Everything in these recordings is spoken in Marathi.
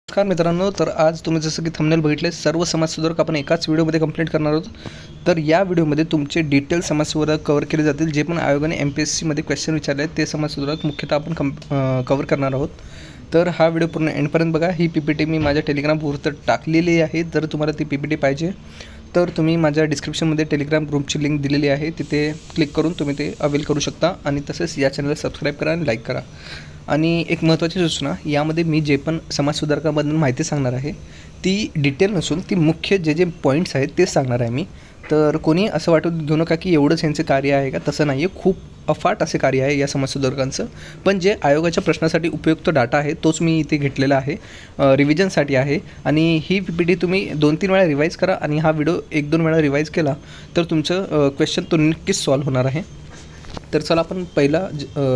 नमस्कार मित्रांनो, तर आज तुम्ही जसं की थंबनेल बघितले सर्व समाजसुधारक आपण एकाच व्हिडिओमध्ये कंप्लीट करणार आहोत। तर या व्हिडिओमध्ये तुमचे डिटेल समाजसुधारक कव्हर केले जातील। जे पण आयोगाने MPSCमध्ये क्वेश्चन विचारले आहेत ते समाजसुधारक मुख्यतः आपण कव्हर करणार आहोत। तर हा व्हिडिओ पूर्ण एंडपर्यंत बघा। ही PPT मी माझ्या टेलिग्रामवर टाकलेली आहे। जर तुम्हाला ती PPT पाहिजे तर तुम्ही माझ्या डिस्क्रिप्शनमध्ये टेलिग्राम ग्रुपची लिंक दिलेली आहे, तिथे क्लिक करून तुम्ही ते अवेल करू शकता। आणि तसेच या चॅनलला सबस्क्राईब करा आणि लाईक करा। आणि एक महत्त्वाची सूचना, यामध्ये मी जे पण समाजसुधारकाबद्दल माहिती सांगणार आहे ती डिटेल नसून ती मुख्य जे पॉईंट्स आहेत तेच सांगणार आहे मी। तर कोणी असं वाटू देऊ नका की एवढंच यांचं कार्य आहे का, तसं नाही आहे। खूप अफाट असे कार्य आहे या समाजसुधारकांचं, पण जे आयोगाच्या प्रश्नासाठी उपयुक्त डाटा आहे तोच मी इथे घेतलेला आहे, रिव्हिजनसाठी आहे। आणि ही PPT तुम्ही 2-3 वेळा रिवाईज करा आणि हा व्हिडिओ 1-2 वेळा रिवाईज केला तर तुमचं क्वेश्चन तो नक्कीच सॉल्व्ह होणार आहे। तर चला आपण पहिला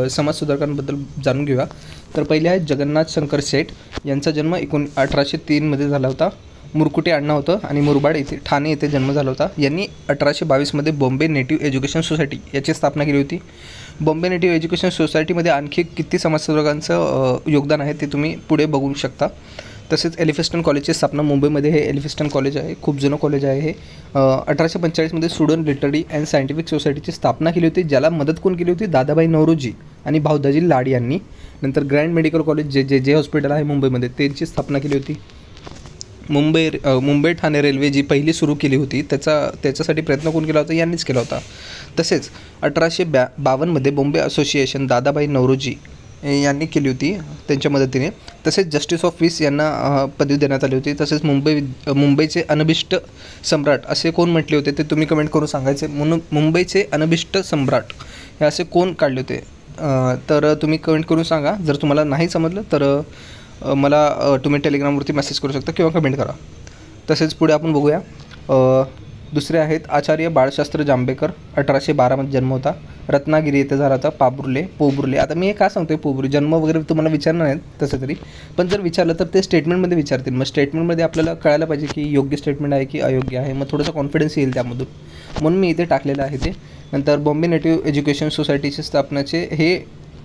समाजसुधारकांबद्दल जाणून घेऊया। तर पहिले आहे जगन्नाथ शंकर शेठ। यांचा जन्म 1803 झाला होता। मुरकुटे आडनाव होतं आणि मुरबाड येथे ठाणे येथे जन्म झाला होता। यांनी 1822 बॉम्बे नेटिव्ह एज्युकेशन सोसायटी याची स्थापना केली होती। बॉम्बे नेटिव्ह एज्युकेशन सोसायटीमध्ये आणखी किती समाजसुधारकांचं योगदान आहे ते तुम्ही पुढे बघू शकता। तसेच एलिफिस्टन कॉलेजची स्थापना मुंबईमध्ये, हे एलिफिस्टन कॉलेज आहे, खूप जुनं कॉलेज आहे हे। 1845 स्टुडंट लिटररी अँड सायंटिफिक सोसायटीची स्थापना केली होती, ज्याला मदत कोण केली होती? दादाभाई नौरोजी आणि भाऊदाजी लाड यांनी। नंतर ग्रँड मेडिकल कॉलेज जे हॉस्पिटल आहे मुंबईमध्ये, त्यांची स्थापना केली होती। मुंबई ठाणे रेल्वे जी पहिली सुरू केली होती त्याच्यासाठी प्रयत्न कोण केला होता? यांनीच केला होता। तसेच 1852 बॉम्बे असोसिएशन दादाभाई नौरोजी यांनी केली होती त्यांच्या मदतीने। तसेच जस्टिस ऑफ पीस यांना पदवी देण्यात आली होती। तसेच मुंबईचे अनभिष्ट सम्राट असे कोण म्हटले होते ते तुम्ही कमेंट करून सांगायचे। म्हणून मुंबईचे अनभिष्ट सम्राट हे असे कोण काढले होते तर तुम्ही कमेंट करून सांगा। जर तुम्हाला नाही समजलं तर मला तुम्ही टेलिग्रामवरती मेसेज करू शकता किंवा कमेंट करा। तसेच पुढे आपण बघूया, दुसरे आहेत आचार्य बाळशास्त्री जांभेकर। 1812 जन्म होता। रत्नागिरी येथे झाला होता। पोबुर्ले। आता मी हे का सांगतोय पोबुर्ले, जन्म वगैरे तुम्हाला विचारणार नाहीत तसं तरी, पण जर विचारलं तर ते स्टेटमेंटमध्ये विचारतील। मग स्टेटमेंटमध्ये आपल्याला कळायला पाहिजे की योग्य स्टेटमेंट आहे की अयोग्य आहे, मग थोडंसं कॉन्फिडन्स येईल त्यामधून, म्हणून मी इथे टाकलेलं आहे ते। नंतर बॉम्बे नेटिव्ह एज्युकेशन सोसायटीच्या स्थापनेचे हे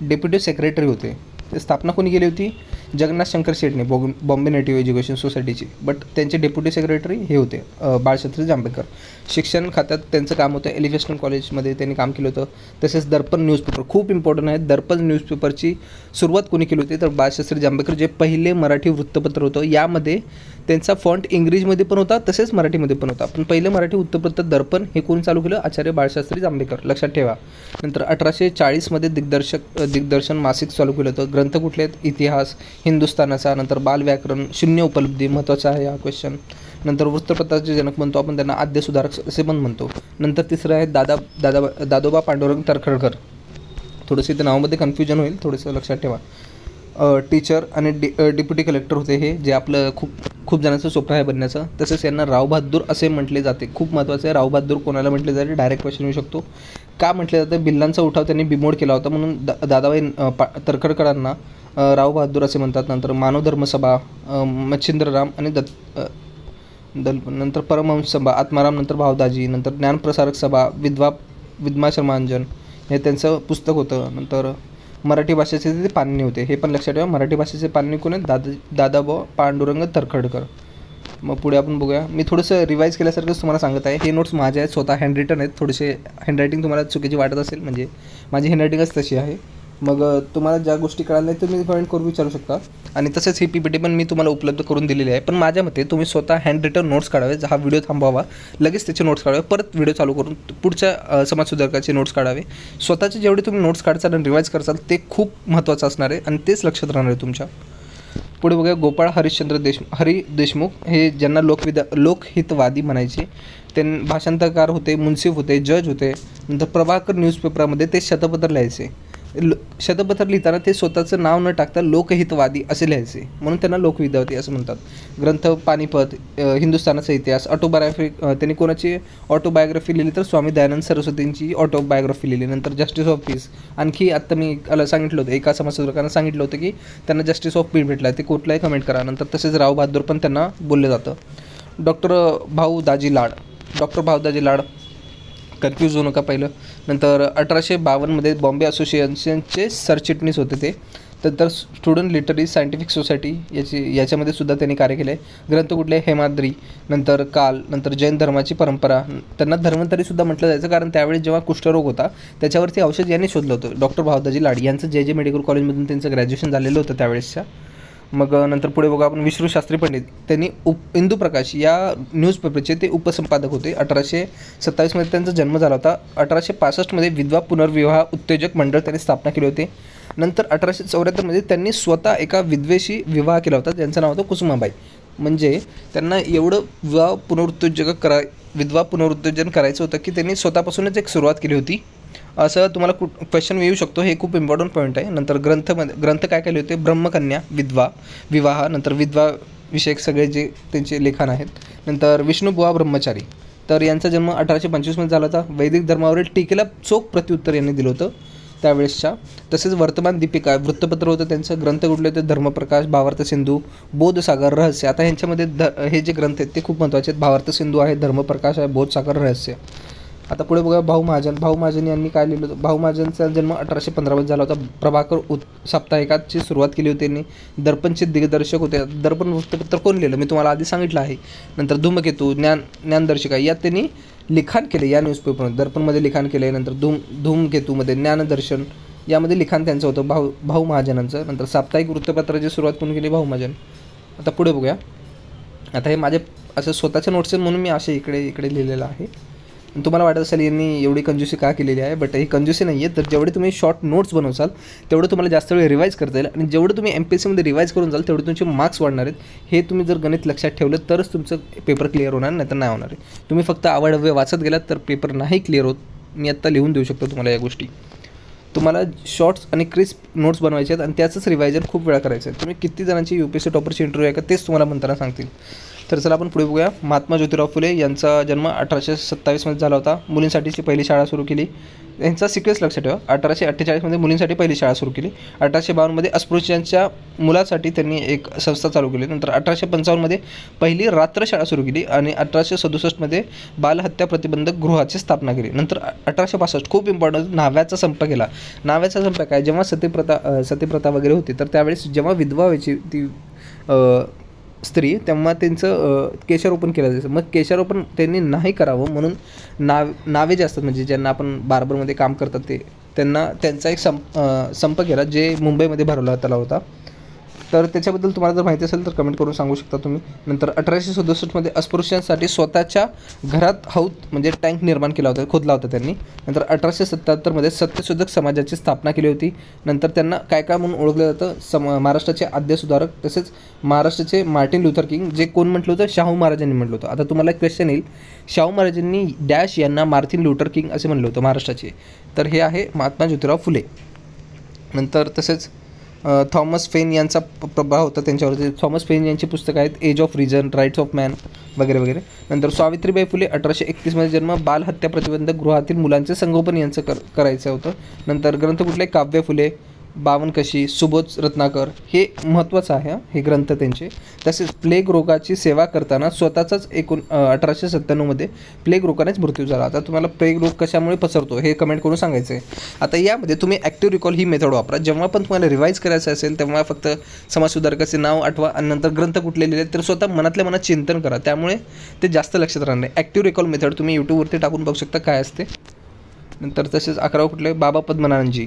डेप्युटी सेक्रेटरी होते। ते स्थापना कोणी केली होती? जगन्नाथ शंकर शेठने, बॉम्बे नेटिव्ह एज्युकेशन सोसायटीची। बट त्यांचे डेप्युटी सेक्रेटरी हे होते बाळशास्त्री जांभेकर। शिक्षण खात्यात त्यांचं काम होतं, एलिफिस्टन कॉलेजमध्ये त्यांनी काम केलं होतं। तसेच दर्पण न्यूजपेपर खूप इम्पॉर्टंट आहे। दर्पण न्यूजपेपरची सुरुवात कोणी केली होती? तर बाळशास्त्री जांभेकर, जे पहिले मराठी वृत्तपत्र होतं। यामध्ये त्यांचा फॉन्ट इंग्रजीमध्ये पण होता तसेच मराठीमध्ये पण होता, पण पहिलं मराठी वृत्तपत्र दर्पण हे कोण चालू केलं? आचार्य बाळशास्त्री जांभेकर, लक्षात ठेवा। नंतर 1840 दिग्दर्शन मासिक चालू केलं होतं। ग्रंथ कुठले आहेत? इतिहास, हिंदुस्थानाचा, नंतर बालव्याकरण, शून्य उपलब्धी, महत्त्वाचा आहे हा क्वेश्चन। नंतर वृत्तपत्राचे जनक म्हणतो आपण त्यांना, आद्य सुधारक असे पण म्हणतो। नंतर तिसरं आहे दादोबा पांडुरंग तर्खडकर। थोडंसं इथं नावामध्ये कन्फ्युजन होईल, थोडंसं लक्षात ठेवा। टीचर आणि डेप्युटी कलेक्टर होते हे, जे आपलं खूप जणांचं स्वप्न आहे बनण्याचं। तसेच यांना राव बहादूर असे म्हटले जाते, खूप महत्त्वाचं आहे। राव बहादूर कोणाला म्हटले जाते? डायरेक्ट क्वेश्चन येऊ शकतो। का म्हटले जातं? बिल्लांचा उठाव त्यांनी बिमोड केला होता, म्हणून दादाबाई तर्खडकरांना राव बहादूर असे म्हणतात। नंतर मानव धर्म सभा, मच्छिंद्रराम आणि नंतर परमहंस सभा, आत्माराम, नंतर भावदाजी, नंतर ज्ञानप्रसारक सभा, विद्माश्रमांजन हे त्यांचं पुस्तक होतं। नंतर मराठी भाषेचे ते पाणिनी होते, हे पण लक्षात ठेवा। मराठी भाषेचे पाणिनी कोण आहेत? दादाभाऊ पांडुरंग तर्खडकर। मग पुढे आपण बघूया, मी थोडंसं रिवाईज केल्यासारखंच तुम्हाला सांगत आहे। हे नोट्स माझे आहेत, स्वतः हँडरिटन आहेत। थोडेसे हँडरायटिंग तुम्हाला चुकीची वाटत असेल, म्हणजे माझी हँडरायटिंगच तशी आहे। मग तुम्हाला ज्या गोष्टी कळाल्या नाही तुम्ही कमेंट करून विचारू शकता। आणि तसेच ही PPT पण मी तुम्हाला उपलब्ध करून दिलेली आहे, पण माझ्या मते तुम्ही स्वतः हँडरिटन नोट्स काढावे। हा व्हिडिओ थांबवावा, लगेच त्याचे नोट्स काढावे, परत व्हिडिओ चालू करून पुढच्या समाजसुधारकाचे नोट्स काढावे। स्वतःचे जेवढे तुम्ही नोट्स काढचाल आणि रिवाईज करचाल ते खूप महत्त्वाचं असणार आहे आणि तेच लक्षात राहणार आहे तुमच्या। पुढे बघूया, गोपाळ हरी देशमुख, हे ज्यांना लोकहितवादी म्हणायचे। ते भाषांतरकार होते, मुन्सिफ होते, जज होते। नंतर प्रभाकर न्यूजपेपरमध्ये ते शतपत्र लिहायचे। शतपत्र लिहिताना ते स्वतःचं नाव न टाकता लोकहितवादी असे लिहायचे, म्हणून त्यांना लोकहितवादी असं म्हणतात। ग्रंथ पानिपत, हिंदुस्थानाचा इतिहास, ऑटोबायोग्राफी, त्यांनी कोणाची ऑटोबायोग्राफी लिहिली? तर स्वामी दयानंद सरस्वतींची ऑटोबायोग्राफी लिहिली। नंतर जस्टिस ऑफ पीस, आणखी आत्ता मी सांगितलं होतं, एका समाजसुधारकांना सांगितलं होतं की त्यांना जस्टिस ऑफ पीस भेटला, ते कुठलाही कमेंट करा। नंतर तसेच राव बहादूर पण त्यांना बोललं जातं। डॉक्टर भाऊदाजी लाड, कन्फ्यूज होऊ नका पहिलं। नंतर 1852 बॉम्बे असोसिएशनचे सरचिटणीस होते ते। नंतर स्टुडंट लिटररी सायंटिफिक सोसायटी याच्यामध्ये सुद्धा त्यांनी कार्य केलं आहे. ग्रंथ कुठले? हेमाद्री, नंतर काल, नंतर जैन धर्माची परंपरा. त्यांना धर्मांतरीसुद्धा म्हटलं जायचं, कारण त्यावेळी जेव्हा कुष्ठरोग होता त्याच्यावरती औषध यांनी शोधलं होतं. डॉक्टर भावदाजी लाड यांचं जे मेडिकल कॉलेजमधून त्यांचं ग्रॅज्युएशन झालेलं होतं त्यावेळेसच्या. मग नंतर पुढे बघा आपण विष्णू शास्त्री पंडित. त्यांनी इंदुप्रकाश या न्यूजपेपरचे ते उपसंपादक होते. 1827मध्ये त्यांचा जन्म झाला होता. 1865मध्ये विधवा पुनर्विवाह उत्तेजक मंडळ त्यांनी स्थापना केली होती. नंतर 1874मध्ये त्यांनी स्वतः एका विधवेशी विवाह केला होता, ज्यांचं नाव होतं कुसुमाबाई. म्हणजे त्यांना एवढं विधवा पुनरुत्तेजन करायचं होतं की त्यांनी स्वतःपासूनच एक सुरुवात केली होती. असं तुम्हाला क्वेश्चन येऊ शकतो, हे खूप इम्पॉर्टंट पॉईंट आहे. नंतर ग्रंथ काय केले होते? ब्रह्मकन्या, विवाह, नंतर विधवा विषयक सगळे जे त्यांचे लेखन आहेत. नंतर विष्णुबुवा ब्रह्मचारी, तर यांचा जन्म 1825मध्ये झाला होता. वैदिक धर्मावरील टीकेला चोख प्रत्युत्तर यांनी दिलं होतं त्यावेळेसच्या. तसेच वर्तमान दीपिका वृत्तपत्र होतं त्यांचं. ग्रंथ कुठले होते? धर्मप्रकाश, भावार्थ सिंधू, बोधसागर, रहस्य. आता ह्यांच्यामध्ये हे जे ग्रंथ आहेत ते खूप महत्त्वाचे आहेत. भावार्थ सिंधू आहे, धर्मप्रकाश आहे, बोधसागर, रहस्य. आता पुढे बघा भाऊ महाजन यांनी काय लिहिलं होतं? भाऊ महाजनचा जन्म 1815मध्ये झाला होता. प्रभाकर साप्ताहिकाची सुरुवात केली होती त्यांनी. दर्पणचे दिग्दर्शक होते. दर्पण वृत्तपत्र कोण लिहिलं? मी तुम्हाला आधी सांगितलं आहे. नंतर धूमकेतू, ज्ञानदर्शिका यात त्यांनी लिखाण केले. या न्यूजपेपरमध्ये दर्पणमध्ये लिखाण केले. नंतर धूमकेतूमध्ये ज्ञानदर्शन यामध्ये लिखाण त्यांचं होतं भाऊ महाजनांचं. नंतर साप्ताहिक वृत्तपत्राची सुरुवात कोण केली? भाऊ महाजन. आता पुढे बघूया. आता हे माझे असं स्वतःच्या नोट्स म्हणून मी असे इकडे लिहिलेलं आहे. तुम्हाला वाटत असेल यांनी एवढी कंजूसी का केलेली आहे, बट ही कंजूसी नाही आहे. तर जेवढे तुम्ही शॉर्ट नोट्स बनवसाल तेवढं तुम्हाला जास्त वेळ रिवाईज करता येईल, आणि जेवढं तुम्ही MPSCमध्ये रिवाईज करून जाल तेवढे तुमचे मार्क्स वाढणार आहेत. हे तुम्ही जर गणित लक्षात ठेवलं तरच तुमचं पेपर क्लिअर होणार, नाही तर नाही होणार आहे. तुम्ही फक्त आवडवे वाचत गेलात तर पेपर नाही क्लिअर होत. मी आत्ता लिहून देऊ शकतो तुम्हाला या गोष्टी. तुम्हाला शॉर्ट्स आणि क्रिस्प नोट्स बनवायचे आहेत, आणि त्याचंच रिवायझन खूप वेळा करायचं आहे. तुम्ही किती जणांची UPSC टॉपरची इंटरव्ह्यू आहे का तेच तुम्हाला म्हणताना सांगतील. तर चला आपण पुढे बघूया. महात्मा ज्योतिराव फुले यांचा जन्म 1827मध्ये झाला होता. मुलींसाठीची पहिली शाळा सुरू केली. यांचा सिक्वेन्स लक्षात ठेवा. 1848मध्ये मुलींसाठी पहिली शाळा सुरू केली. 1852मध्ये अस्पृश्यांच्या मुलासाठी त्यांनी एक संस्था चालू केली. नंतर 1855मध्ये पहिली रात्रशाळा सुरू केली, आणि 1867मध्ये बालहत्या प्रतिबंधक गृहाची स्थापना केली. नंतर 1865 खूप इम्पॉर्टंट, न्हाव्याचा संप केला. न्हाव्याचा संप काय? जेव्हा सतीप्रथा वगैरे होती, तर त्यावेळेस जेव्हा विधवा व्हायची ती स्त्री, तेव्हा त्यांचं केशारोपण केलं जायचं. मग केशारोपण त्यांनी नाही करावं म्हणून नावे जे असतात, म्हणजे ज्यांना आपण बार्बरमध्ये काम करतात त्यांचा एक संप केला, जे मुंबईमध्ये भरवला होता. तर त्याच्याबद्दल तुम्हाला जर माहिती असेल तर कमेंट करून सांगू शकता तुम्ही. नंतर 1867मध्ये अस्पृश्यांसाठी स्वतःच्या घरात हौद म्हणजे टँक निर्माण खोदला होता त्यांनी. नंतर 1877मध्ये सत्यशोधक समाजाची स्थापना केली होती. नंतर त्यांना काय म्हणून ओळखलं जातं? महाराष्ट्राचे आद्य सुधारक, तसेच महाराष्ट्राचे मार्टिन लुथर किंग, जे कोण म्हटलं होतं? शाहू महाराजांनी म्हटलं होतं. आता तुम्हाला एक क्वेश्चन येईल, शाहू महाराजांनी डॅश यांना मार्टिन लुथर किंग असे म्हणलं होतं महाराष्ट्राचे. तर हे आहे महात्मा ज्योतिराव फुले. नंतर तसेच थॉमस पेन यांचा प्रभाव होता त्यांच्यावरती. थॉमस पेन यांची पुस्तकं आहेत Age of Reason, Rights of Man वगैरे वगैरे. नंतर सावित्रीबाई फुले 1831मध्ये जन्म. बालहत्या प्रतिबंधक गृहातील मुलांचे संगोपन यांचं करायचं होतं. नंतर ग्रंथ कुठले? काव्य फुले, बावनकशी, सुबोध रत्नाकर, हे महत्त्वाचं आहे हे ग्रंथ त्यांचे. तसेच प्लेग रोगाची सेवा करताना स्वतःचाच 1897मध्ये प्लेग रोगानेच मृत्यू झाला. आता तुम्हाला प्लेग रोग कशामुळे पसरतो हे कमेंट करून सांगायचं आहे. आता यामध्ये तुम्ही ॲक्टिव्ह रिकॉल ही मेथड वापरा. जेव्हा पण तुम्हाला रिवाईज करायचं असेल तेव्हा फक्त समाजसुधारकाचे नाव आठवा, आणि नंतर ग्रंथ कुठले लिहिले तर स्वतः मनातल्या मनात चिंतन करा, त्यामुळे ते जास्त लक्षात राहणार नाही. ॲक्टिव्ह रिकॉल मेथड तुम्ही यूट्यूबवरती टाकून बघू शकता काय असते. नंतर तसेच 11 कुठले? बाबा पद्मनाभजी.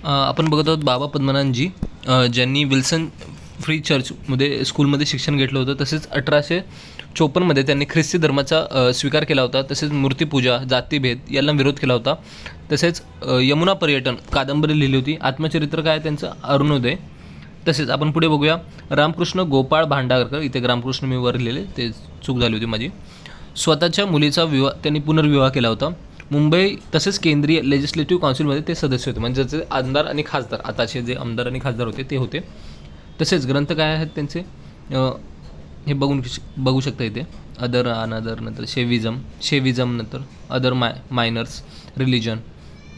आपण बघत आहोत बाबा पद्मनाभजी, ज्यांनी विल्सन फ्री चर्चमध्ये स्कूलमध्ये शिक्षण घेतलं होतं. तसेच 1854मध्ये त्यांनी ख्रिस्ती धर्माचा स्वीकार केला होता. तसेच मूर्तिपूजा, जातीभेद याला विरोध केला होता. तसेच यमुना पर्यटन कादंबरी लिहिली होती. आत्मचरित्र काय त्यांचं? अरुणोदय. तसेच आपण पुढे बघूया रामकृष्ण गोपाळ भांडारकर. इथे रामकृष्ण मी वर लिहिले, ते चूक झाली होती माझी. स्वतःच्या मुलीचा त्यांनी पुनर्विवाह केला होता. मुंबई तसेच केंद्रीय लेजिस्लेटिव्ह काउन्सिलमध्ये ते सदस्य होते, म्हणजे ज्याचे आमदार आणि खासदार, आताचे जे आमदार आणि खासदार होते ते होते. तसेच ग्रंथ काय आहेत त्यांचे हे बघू शकता इथे. अदर अनदर, नंतर शेविझम, नंतर अदर मायनर्स रिलिजन,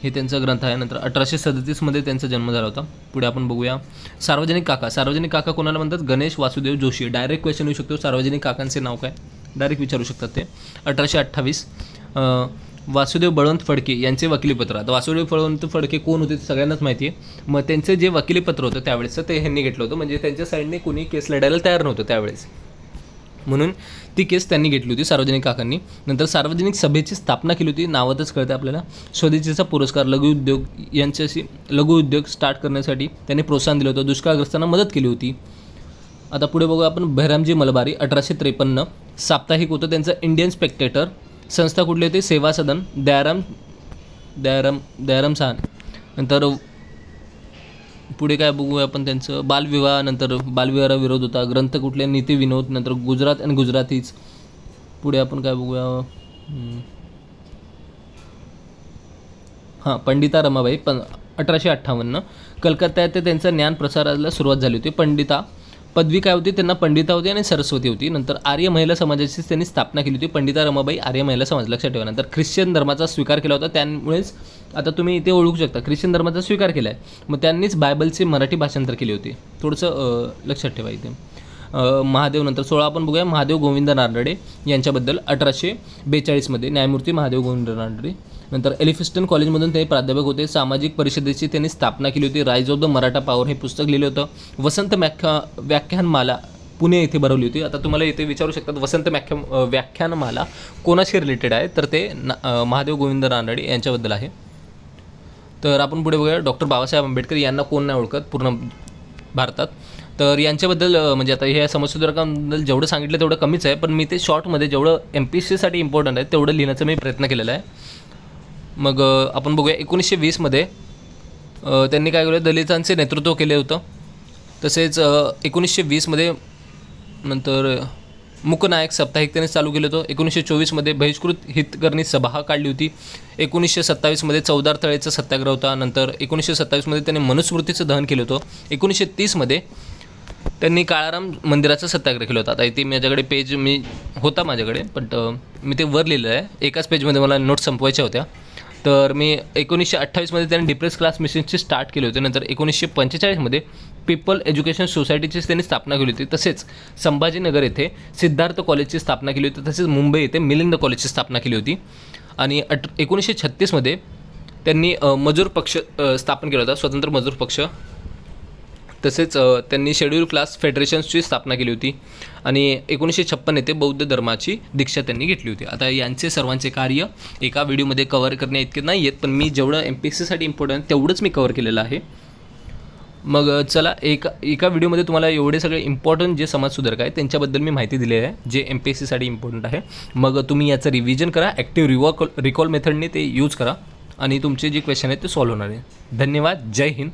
हे त्यांचा ग्रंथ आहे. नंतर 1837मध्ये त्यांचा जन्म झाला होता. पुढे आपण बघूया सार्वजनिक काका कोणाला म्हणतात? गणेश वासुदेव जोशी. डायरेक्ट क्वेश्चन येऊ शकतो, सार्वजनिक काकांचे नाव काय? डायरेक्ट विचारू शकतात ते. 1828 वासुदेव बळवंत फडके यांचे वकिलीपत्र. आता वासुदेव बळवंत फडके कोण होते ते सगळ्यांनाच माहिती आहे. मग त्यांचं जे वकिलीपत्र होतं त्यावेळेसचं ते ह्यांनी घेतलं होतं. म्हणजे त्यांच्या साईडने कोणी केस लढायला तयार नव्हतं त्यावेळेस, म्हणून ती केस त्यांनी घेतली होती सार्वजनिक काकांनी. नंतर सार्वजनिक सभेची स्थापना केली होती. नावातच कळतं आपल्याला. स्वदेशीचा पुरस्कार लघुउद्योग यांच्याशी लघुउद्योग स्टार्ट करण्यासाठी त्यांनी प्रोत्साहन दिलं होतं. दुष्काळग्रस्तांना मदत केली होती. आता पुढे बघू आपण बहिरामजी मलबारी 1853 साप्ताहिक होतं त्यांचं. Indian Spectator. संस्था कुठली होती? सेवा सदन. दयाराम साहन. नंतर पुढे काय बघूया आपण त्यांचं. बालविवाह, नंतर बालविवाहाला विरोध होता. ग्रंथ कुठले? नीती विनोद. नंतर गुजरात आणि गुजरातीच. पुढे आपण काय बघूया. पंडिता रमाबाई 1858 कलकत्ता येथे त्यांचा ज्ञान प्रसाराला सुरुवात झाली होती. पंडिता पदवी काय होती त्यांना? पंडिता होती आणि सरस्वती होती. नंतर आर्य महिला समाजाची त्यांनी स्थापना केली होती. पंडिता रमाबाई आर्य महिला समाज, लक्षात ठेवा. नंतर ख्रिश्चन धर्माचा स्वीकार केला होता. त्यामुळेच आता तुम्ही इथे ओळखू शकता ख्रिश्चन धर्माचा स्वीकार केला आहे. मग त्यांनीच बायबलचे मराठी भाषांतर केले होते. थोडंसं लक्षात ठेवा इथे. महादेव. नंतर 16 आपण बघूया महादेव गोविंद नारडे यांच्याबद्दल. 1842 न्यायमूर्ती महादेव गोविंद नारडे. नंतर एलिफिस्टन कॉलेजमधून ते प्राध्यापक होते. सामाजिक परिषदेची त्यांनी स्थापना केली होती. Rise of the Maratha power हे पुस्तक लिहिलं होतं. वसंत व्याख्यानमाला पुणे येथे भरवली होती. आता तुम्हाला इथे विचारू शकतात वसंत व्याख्यानमाला कोणाशी रिलेटेड आहे? तर ते महादेव गोविंद नारडे यांच्याबद्दल आहे. तर आपण पुढे बघूया डॉक्टर बाबासाहेब आंबेडकर यांना कोण नाही ओळखत पूर्ण भारतात. तर यांच्याबद्दल म्हणजे आता ह्या समाजसुधारकांबद्दल जेवढं सांगितलं तेवढं कमीच आहे, पण मी ते शॉर्टमध्ये जेवढं MPSCसाठी इम्पॉर्टंट आहे तेवढं लिहिण्याचा मी प्रयत्न केलेला आहे. मग आपण बघूया 1920 त्यांनी काय केलं? दलितांचे नेतृत्व केले होतं. तसेच 1920 नंतर मूकनायक साप्ताहिक त्यांनी चालू केलं होतं. 1924 बहिष्कृत हितकर्णी सभा काढली होती. 1927 चौदार तळेचा सत्याग्रह होता. नंतर 1927 त्यांनी मनुस्मृतीचं दहन केलं होतं. 1930 त्यांनी काळाराम मंदिराचा सत्याग्रह केला होता. आता इथे माझ्याकडे पेज होता माझ्याकडे, पण मी ते वर लिहिलं आहे. एकाच पेजमध्ये मला नोट्स संपवायच्या होत्या. तर मी 1928 त्यांनी डिप्रेस क्लास मिशनची स्टार्ट केले होते. नंतर 1945 पीपल एज्युकेशन सोसायटीची त्यांनी स्थापना केली होती. तसेच संभाजीनगर येथे सिद्धार्थ कॉलेजची स्थापना केली होती. तसेच मुंबई येथे मिलिंद कॉलेजची स्थापना केली होती. आणि 1936 त्यांनी मजूर पक्ष स्थापन केला होता, स्वतंत्र मजूर पक्ष. तसेच त्यांनी शेड्यूल क्लास फेडरेशन्सची स्थापना केली होती. आणि 1956 येथे बौद्ध धर्माची दीक्षा त्यांनी घेतली होती. आता यांचे सर्वांचे कार्य एका व्हिडिओमध्ये कव्हर करण्या इतके नाही आहेत, पण मी जेवढं MPSCसाठी इम्पॉर्टंट तेवढंच मी कव्हर केलेलं आहे. मग चला एका व्हिडिओमध्ये तुम्हाला एवढे सगळे इम्पॉर्टंट जे समाजसुधारक आहेत त्यांच्याबद्दल मी माहिती दिली आहे, जे MPSCसाठी इम्पॉर्टंट आहे. मग तुम्ही याचं रिव्हिजन करा, ॲक्टिव्ह रिकॉल मेथडने ते यूज करा आणि तुमचे जे क्वेश्चन आहेत ते सॉल्व्ह होणार आहे. धन्यवाद. जय हिंद.